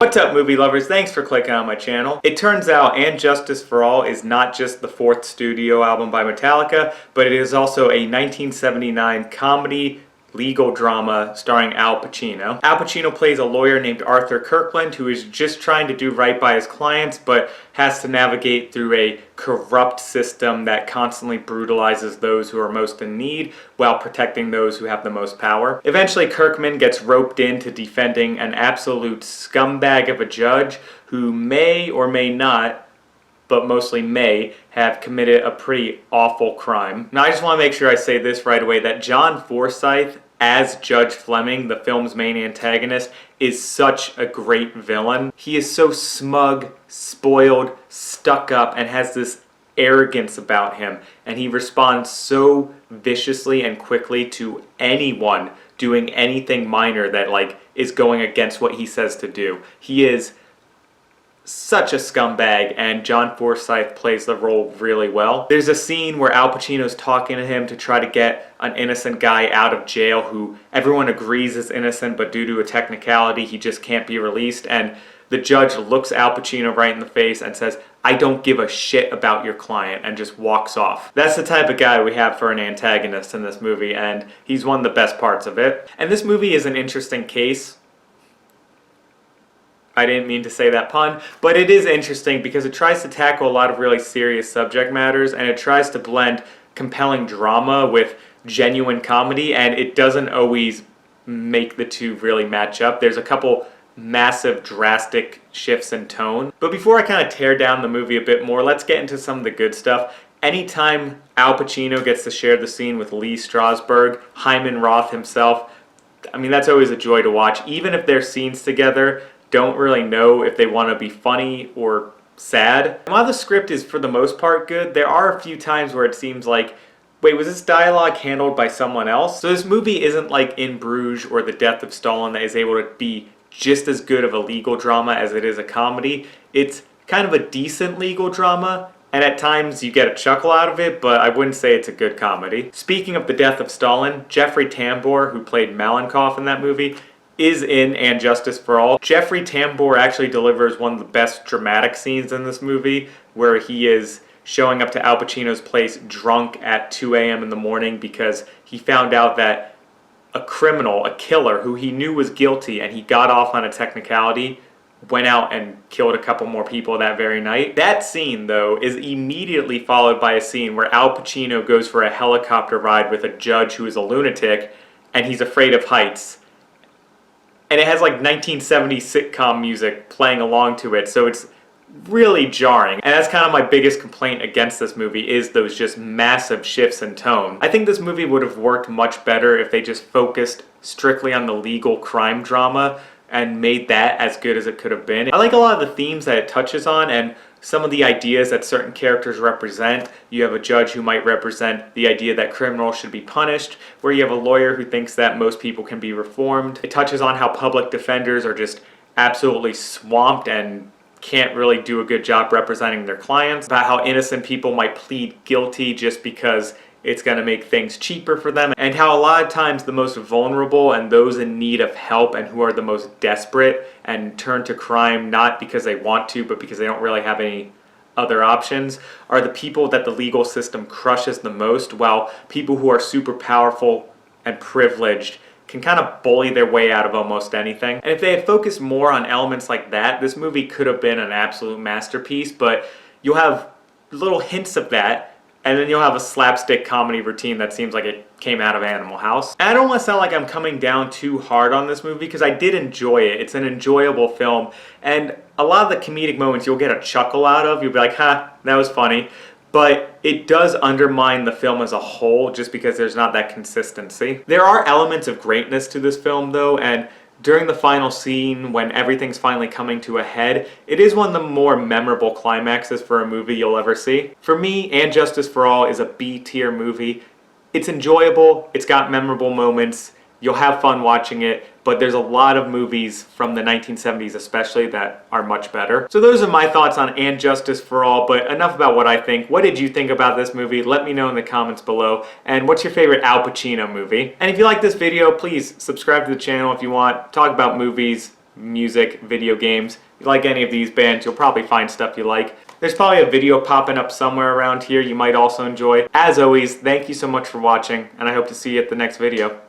What's up, movie lovers? Thanks for clicking on my channel. It turns out And Justice for All is not just the fourth studio album by Metallica, but it is also a 1979 comedy legal drama starring Al Pacino. Al Pacino plays a lawyer named Arthur Kirkland who is just trying to do right by his clients, but has to navigate through a corrupt system that constantly brutalizes those who are most in need while protecting those who have the most power. Eventually, Kirkman gets roped into defending an absolute scumbag of a judge who may or may not, but mostly may, have committed a pretty awful crime. Now, I just want to make sure I say this right away, that John Forsythe, as Judge Fleming, the film's main antagonist, is such a great villain. He is so smug, spoiled, stuck up, and has this arrogance about him, and he responds so viciously and quickly to anyone doing anything minor that is going against what he says to do. He is such a scumbag, and John Forsythe plays the role really well. There's a scene where Al Pacino's talking to him to try to get an innocent guy out of jail who everyone agrees is innocent, but due to a technicality he just can't be released, and the judge looks Al Pacino right in the face and says, "I don't give a shit about your client," and just walks off. That's the type of guy we have for an antagonist in this movie, and he's one of the best parts of it. And this movie is an interesting case. I didn't mean to say that pun, but it is interesting because it tries to tackle a lot of really serious subject matters, and it tries to blend compelling drama with genuine comedy, and it doesn't always make the two really match up. There's a couple massive drastic shifts in tone. But before I kind of tear down the movie a bit more, let's get into some of the good stuff. Anytime Al Pacino gets to share the scene with Lee Strasberg, Hyman Roth himself, I mean, that's always a joy to watch. Even if their scenes together don't really know if they want to be funny or sad. And while the script is for the most part good, there are a few times where it seems like, wait, was this dialogue handled by someone else? So this movie isn't like In Bruges or The Death of Stalin that is able to be just as good of a legal drama as it is a comedy. It's kind of a decent legal drama, and at times you get a chuckle out of it, but I wouldn't say it's a good comedy. Speaking of The Death of Stalin, Jeffrey Tambor, who played Malenkov in that movie, is in And Justice for All. Jeffrey Tambor actually delivers one of the best dramatic scenes in this movie, where he is showing up to Al Pacino's place drunk at 2 a.m. in the morning because he found out that a criminal, a killer, who he knew was guilty and he got off on a technicality, went out and killed a couple more people that very night. That scene, though, is immediately followed by a scene where Al Pacino goes for a helicopter ride with a judge who is a lunatic, and he's afraid of heights. And it has like 1970s sitcom music playing along to it, so it's really jarring. And that's kind of my biggest complaint against this movie, is those just massive shifts in tone. I think this movie would have worked much better if they just focused strictly on the legal crime drama and made that as good as it could have been. I like a lot of the themes that it touches on and some of the ideas that certain characters represent. You have a judge who might represent the idea that criminals should be punished, where you have a lawyer who thinks that most people can be reformed. It touches on how public defenders are just absolutely swamped and can't really do a good job representing their clients, about how innocent people might plead guilty just because it's going to make things cheaper for them, and how a lot of times the most vulnerable and those in need of help and who are the most desperate and turn to crime not because they want to but because they don't really have any other options are the people that the legal system crushes the most, while people who are super powerful and privileged can kind of bully their way out of almost anything. And if they had focused more on elements like that, this movie could have been an absolute masterpiece, but you'll have little hints of that, and then you'll have a slapstick comedy routine that seems like it came out of Animal House. And I don't want to sound like I'm coming down too hard on this movie, because I did enjoy it. It's an enjoyable film, and a lot of the comedic moments you'll get a chuckle out of. You'll be like, ha, that was funny. But it does undermine the film as a whole just because there's not that consistency. There are elements of greatness to this film, though, and during the final scene, when everything's finally coming to a head, it is one of the more memorable climaxes for a movie you'll ever see. For me, And Justice for All is a B-tier movie. It's enjoyable, it's got memorable moments, you'll have fun watching it, but there's a lot of movies from the 1970s especially that are much better. So those are my thoughts on And Justice for All, but enough about what I think. What did you think about this movie? Let me know in the comments below. And what's your favorite Al Pacino movie? And if you like this video, please subscribe to the channel if you want. Talk about movies, music, video games. If you like any of these bands, you'll probably find stuff you like. There's probably a video popping up somewhere around here you might also enjoy. As always, thank you so much for watching, and I hope to see you at the next video.